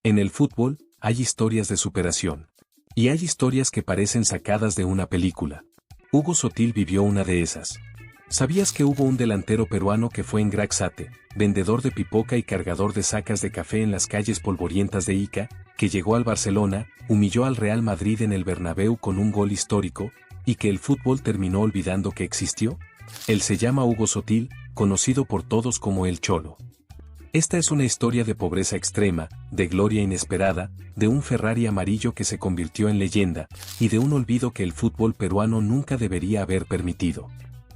En el fútbol, hay historias de superación. Y hay historias que parecen sacadas de una película. Hugo Sotil vivió una de esas. ¿Sabías que hubo un delantero peruano que fue engraxate, vendedor de pipoca y cargador de sacas de café en las calles polvorientas de Ica, que llegó al Barcelona, humilló al Real Madrid en el Bernabéu con un gol histórico, y que el fútbol terminó olvidando que existió? Él se llama Hugo Sotil, conocido por todos como El Cholo. Esta es una historia de pobreza extrema, de gloria inesperada, de un Ferrari amarillo que se convirtió en leyenda, y de un olvido que el fútbol peruano nunca debería haber permitido.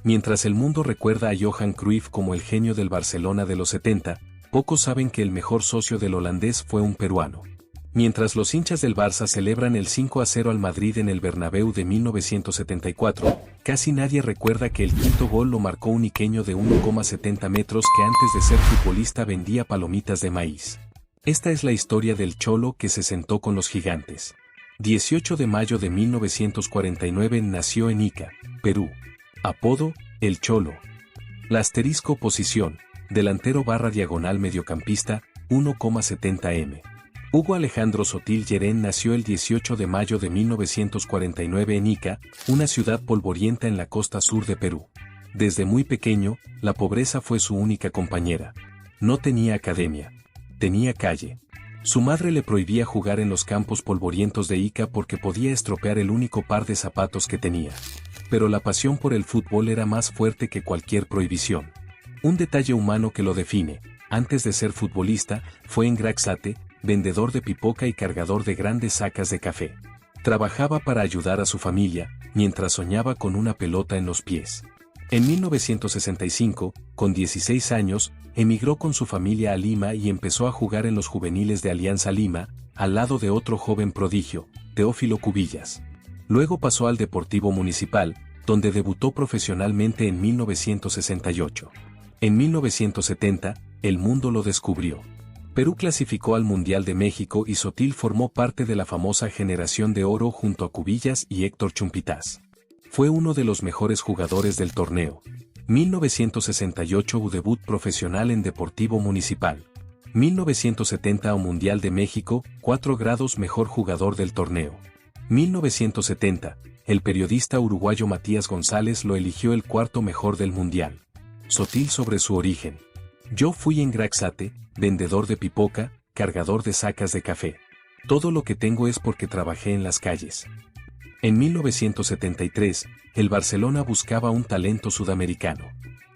Mientras el mundo recuerda a Johan Cruyff como el genio del Barcelona de los 70, pocos saben que el mejor socio del holandés fue un peruano. Mientras los hinchas del Barça celebran el 5-0 al Madrid en el Bernabéu de 1974, casi nadie recuerda que el quinto gol lo marcó un iqueño de 1,70 metros que antes de ser futbolista vendía palomitas de maíz. Esta es la historia del Cholo que se sentó con los gigantes. 18 de mayo de 1949 nació en Ica, Perú. Apodo, El Cholo. La asterisco posición, delantero / diagonal mediocampista, 1,70 m. Hugo Alejandro Sotil Llerén nació el 18 de mayo de 1949 en Ica, una ciudad polvorienta en la costa sur de Perú. Desde muy pequeño, la pobreza fue su única compañera. No tenía academia. Tenía calle. Su madre le prohibía jugar en los campos polvorientos de Ica porque podía estropear el único par de zapatos que tenía. Pero la pasión por el fútbol era más fuerte que cualquier prohibición. Un detalle humano que lo define: antes de ser futbolista, fue engraxate, vendedor de pipoca y cargador de grandes sacas de café. Trabajaba para ayudar a su familia, mientras soñaba con una pelota en los pies. En 1965, con 16 años, emigró con su familia a Lima y empezó a jugar en los juveniles de Alianza Lima, al lado de otro joven prodigio, Teófilo Cubillas. Luego pasó al Deportivo Municipal, donde debutó profesionalmente en 1968. En 1970, el mundo lo descubrió. Perú clasificó al Mundial de México y Sotil formó parte de la famosa generación de oro junto a Cubillas y Héctor Chumpitaz. Fue uno de los mejores jugadores del torneo. 1968 debut profesional en Deportivo Municipal. 1970 Mundial de México, 4 grados mejor jugador del torneo. 1970, el periodista uruguayo Matías González lo eligió el cuarto mejor del Mundial. Sotil sobre su origen. Yo fui engraxate, vendedor de pipoca, cargador de sacas de café. Todo lo que tengo es porque trabajé en las calles. En 1973, el Barcelona buscaba un talento sudamericano.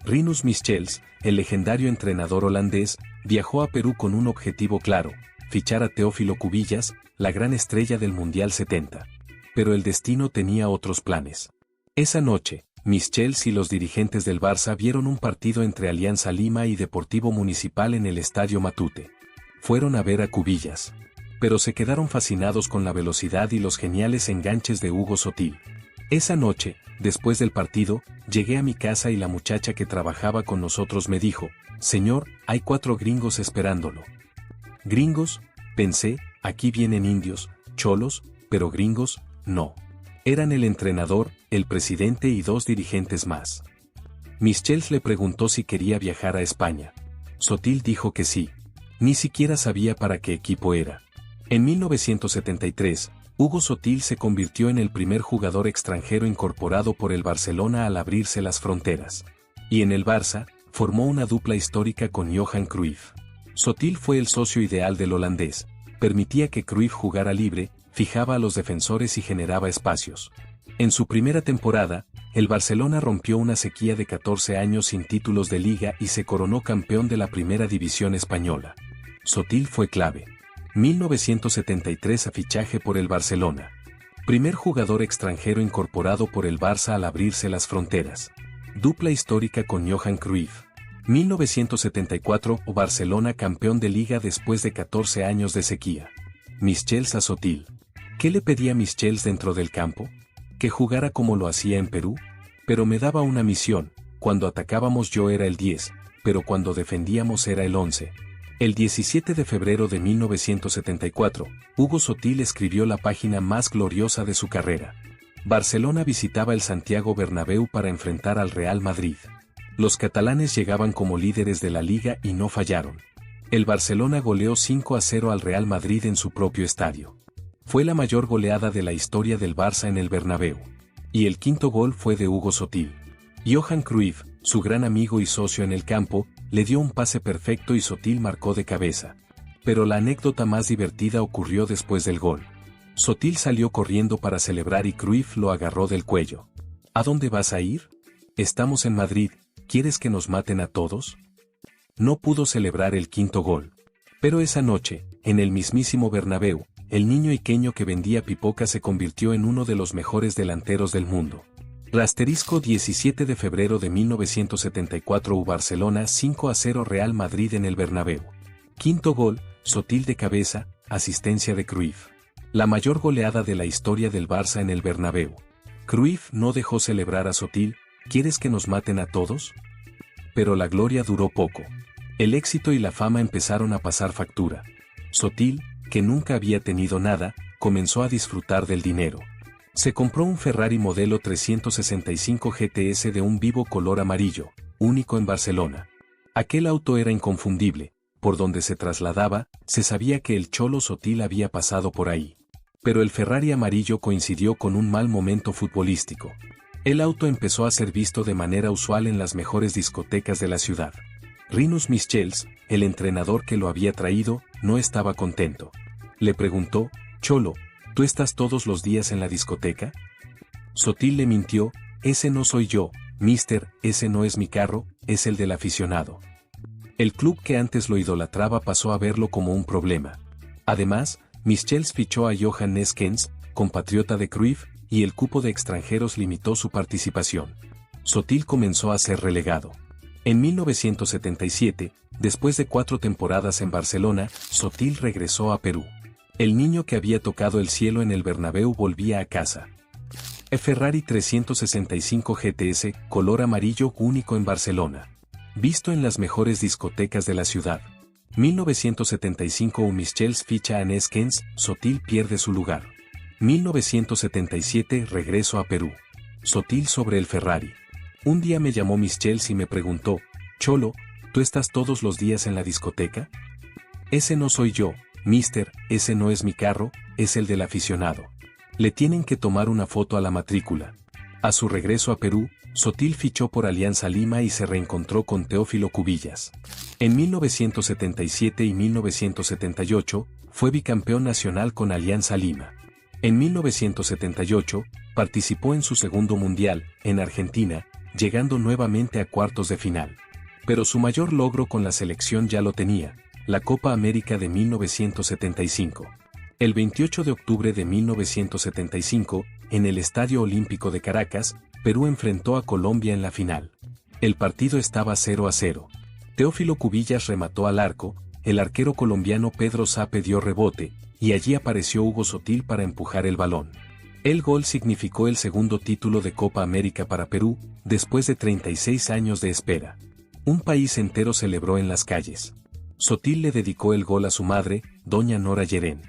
Rinus Michels, el legendario entrenador holandés, viajó a Perú con un objetivo claro: fichar a Teófilo Cubillas, la gran estrella del Mundial 70. Pero el destino tenía otros planes. Esa noche, Michels y los dirigentes del Barça vieron un partido entre Alianza Lima y Deportivo Municipal en el Estadio Matute. Fueron a ver a Cubillas. Pero se quedaron fascinados con la velocidad y los geniales enganches de Hugo Sotil. Esa noche, después del partido, llegué a mi casa y la muchacha que trabajaba con nosotros me dijo: «Señor, hay 4 gringos esperándolo». ¿Gringos?, pensé, aquí vienen indios, cholos, pero gringos, no. Eran el entrenador, el presidente y 2 dirigentes más. Michels le preguntó si quería viajar a España. Sotil dijo que sí. Ni siquiera sabía para qué equipo era. En 1973, Hugo Sotil se convirtió en el primer jugador extranjero incorporado por el Barcelona al abrirse las fronteras. Y en el Barça, formó una dupla histórica con Johan Cruyff. Sotil fue el socio ideal del holandés. Permitía que Cruyff jugara libre, fijaba a los defensores y generaba espacios. En su primera temporada, el Barcelona rompió una sequía de 14 años sin títulos de liga y se coronó campeón de la primera división española. Sotil fue clave. 1973 fichaje por el Barcelona. Primer jugador extranjero incorporado por el Barça al abrirse las fronteras. Dupla histórica con Johan Cruyff. 1974 Barcelona campeón de liga después de 14 años de sequía. Michels a Sotil. ¿Qué le pedía Michels dentro del campo? Que jugara como lo hacía en Perú. Pero me daba una misión: cuando atacábamos yo era el 10, pero cuando defendíamos era el 11. El 17 de febrero de 1974, Hugo Sotil escribió la página más gloriosa de su carrera. Barcelona visitaba el Santiago Bernabéu para enfrentar al Real Madrid. Los catalanes llegaban como líderes de la liga y no fallaron. El Barcelona goleó 5-0 al Real Madrid en su propio estadio. Fue la mayor goleada de la historia del Barça en el Bernabéu. Y el quinto gol fue de Hugo Sotil. Johan Cruyff, su gran amigo y socio en el campo, le dio un pase perfecto y Sotil marcó de cabeza. Pero la anécdota más divertida ocurrió después del gol. Sotil salió corriendo para celebrar y Cruyff lo agarró del cuello. ¿A dónde vas a ir? Estamos en Madrid, ¿quieres que nos maten a todos? No pudo celebrar el quinto gol. Pero esa noche, en el mismísimo Bernabéu, el niño iqueño que vendía pipoca se convirtió en uno de los mejores delanteros del mundo. Asterisco 17 de febrero de 1974 Barcelona 5-0 Real Madrid en el Bernabéu. Quinto gol, Sotil de cabeza, asistencia de Cruyff. La mayor goleada de la historia del Barça en el Bernabéu. Cruyff no dejó celebrar a Sotil, ¿quieres que nos maten a todos? Pero la gloria duró poco. El éxito y la fama empezaron a pasar factura. Sotil, que nunca había tenido nada, comenzó a disfrutar del dinero. Se compró un Ferrari modelo 365 GTS de un vivo color amarillo, único en Barcelona. Aquel auto era inconfundible, por donde se trasladaba, se sabía que el Cholo Sotil había pasado por ahí. Pero el Ferrari amarillo coincidió con un mal momento futbolístico. El auto empezó a ser visto de manera usual en las mejores discotecas de la ciudad. Rinus Michels, el entrenador que lo había traído, no estaba contento. Le preguntó, Cholo, ¿tú estás todos los días en la discoteca? Sotil le mintió, ese no soy yo, mister, ese no es mi carro, es el del aficionado. El club que antes lo idolatraba pasó a verlo como un problema. Además, Michels fichó a Johan Neeskens, compatriota de Cruyff, y el cupo de extranjeros limitó su participación. Sotil comenzó a ser relegado. En 1977, después de 4 temporadas en Barcelona, Sotil regresó a Perú. El niño que había tocado el cielo en el Bernabéu volvía a casa. Ferrari 365 GTS, color amarillo único en Barcelona. Visto en las mejores discotecas de la ciudad. 1975 Michels ficha a Neeskens, Sotil pierde su lugar. 1977 regreso a Perú. Sotil sobre el Ferrari. Un día me llamó Michels y me preguntó, Cholo, ¿tú estás todos los días en la discoteca? Ese no soy yo, mister, ese no es mi carro, es el del aficionado. Le tienen que tomar una foto a la matrícula. A su regreso a Perú, Sotil fichó por Alianza Lima y se reencontró con Teófilo Cubillas. En 1977 y 1978, fue bicampeón nacional con Alianza Lima. En 1978, participó en su segundo mundial, en Argentina, llegando nuevamente a cuartos de final. Pero su mayor logro con la selección ya lo tenía, la Copa América de 1975. El 28 de octubre de 1975, en el Estadio Olímpico de Caracas, Perú enfrentó a Colombia en la final. El partido estaba 0-0. Teófilo Cubillas remató al arco, el arquero colombiano Pedro Sape dio rebote, y allí apareció Hugo Sotil para empujar el balón. El gol significó el segundo título de Copa América para Perú, después de 36 años de espera. Un país entero celebró en las calles. Sotil le dedicó el gol a su madre, doña Nora Llerén.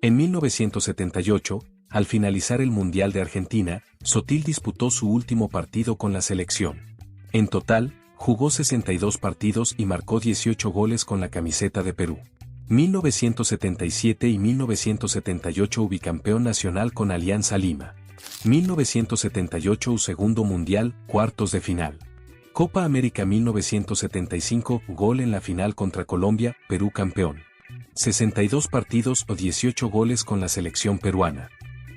En 1978, al finalizar el Mundial de Argentina, Sotil disputó su último partido con la selección. En total, jugó 62 partidos y marcó 18 goles con la camiseta de Perú. 1977 y 1978 bicampeón nacional con Alianza Lima. 1978 segundo mundial, cuartos de final. Copa América 1975, gol en la final contra Colombia, Perú campeón. 62 partidos o 18 goles con la selección peruana.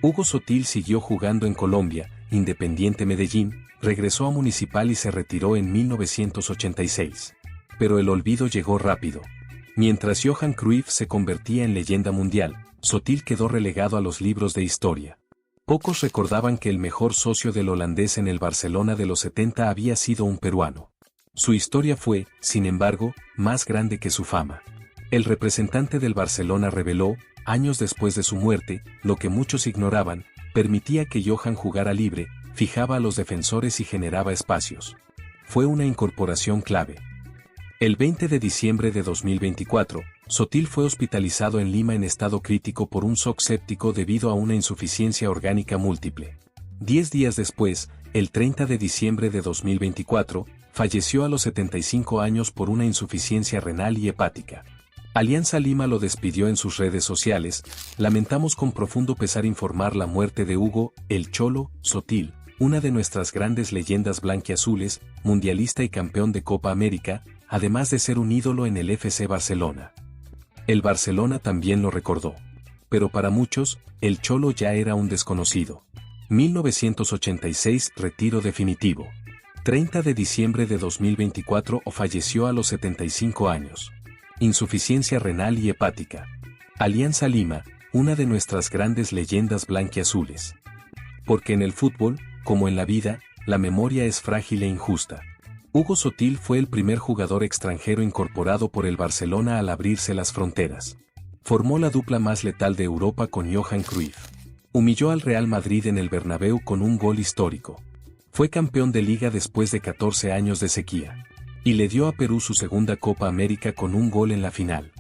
Hugo Sotil siguió jugando en Colombia, Independiente Medellín, regresó a Municipal y se retiró en 1986. Pero el olvido llegó rápido. Mientras Johan Cruyff se convertía en leyenda mundial, Sotil quedó relegado a los libros de historia. Pocos recordaban que el mejor socio del holandés en el Barcelona de los 70 había sido un peruano. Su historia fue, sin embargo, más grande que su fama. El representante del Barcelona reveló, años después de su muerte, lo que muchos ignoraban, permitía que Johan jugara libre, fijaba a los defensores y generaba espacios. Fue una incorporación clave. El 20 de diciembre de 2024, Sotil fue hospitalizado en Lima en estado crítico por un shock séptico debido a una insuficiencia orgánica múltiple. 10 días después, el 30 de diciembre de 2024, falleció a los 75 años por una insuficiencia renal y hepática. Alianza Lima lo despidió en sus redes sociales. Lamentamos con profundo pesar informar la muerte de Hugo, el Cholo, Sotil, una de nuestras grandes leyendas blanquiazules, mundialista y campeón de Copa América, además de ser un ídolo en el FC Barcelona. El Barcelona también lo recordó. Pero para muchos, el Cholo ya era un desconocido. 1986, retiro definitivo. 30 de diciembre de 2024 falleció a los 75 años. Insuficiencia renal y hepática. Alianza Lima, una de nuestras grandes leyendas blanquiazules. Porque en el fútbol, como en la vida, la memoria es frágil e injusta. Hugo Sotil fue el primer jugador extranjero incorporado por el Barcelona al abrirse las fronteras. Formó la dupla más letal de Europa con Johan Cruyff. Humilló al Real Madrid en el Bernabéu con un gol histórico. Fue campeón de Liga después de 14 años de sequía. Y le dio a Perú su segunda Copa América con un gol en la final.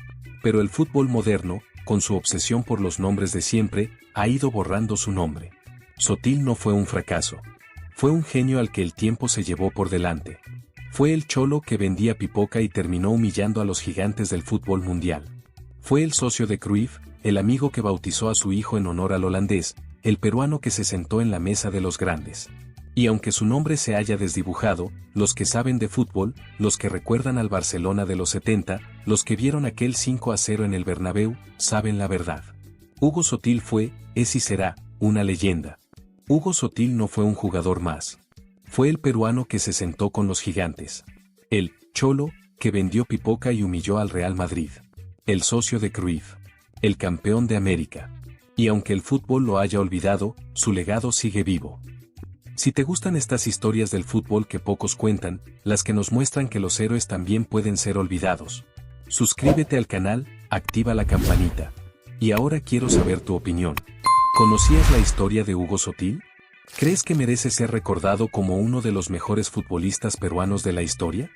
Pero el fútbol moderno, con su obsesión por los nombres de siempre, ha ido borrando su nombre. Sotil no fue un fracaso. Fue un genio al que el tiempo se llevó por delante. Fue el Cholo que vendía pipoca y terminó humillando a los gigantes del fútbol mundial. Fue el socio de Cruyff, el amigo que bautizó a su hijo en honor al holandés, el peruano que se sentó en la mesa de los grandes. Y aunque su nombre se haya desdibujado, los que saben de fútbol, los que recuerdan al Barcelona de los 70, los que vieron aquel 5-0 en el Bernabéu, saben la verdad. Hugo Sotil fue, es y será, una leyenda. Hugo Sotil no fue un jugador más. Fue el peruano que se sentó con los gigantes. El Cholo, que vendió pipoca y humilló al Real Madrid. El socio de Cruyff. El campeón de América. Y aunque el fútbol lo haya olvidado, su legado sigue vivo. Si te gustan estas historias del fútbol que pocos cuentan, las que nos muestran que los héroes también pueden ser olvidados, suscríbete al canal, activa la campanita. Y ahora quiero saber tu opinión. ¿Conocías la historia de Hugo Sotil? ¿Crees que merece ser recordado como uno de los mejores futbolistas peruanos de la historia?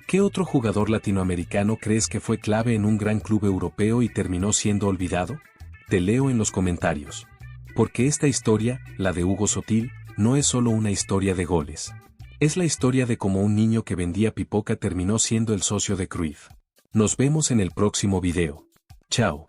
¿Qué otro jugador latinoamericano crees que fue clave en un gran club europeo y terminó siendo olvidado? Te leo en los comentarios. Porque esta historia, la de Hugo Sotil, no es solo una historia de goles. Es la historia de cómo un niño que vendía pipoca terminó siendo el socio de Cruyff. Nos vemos en el próximo video. Chao.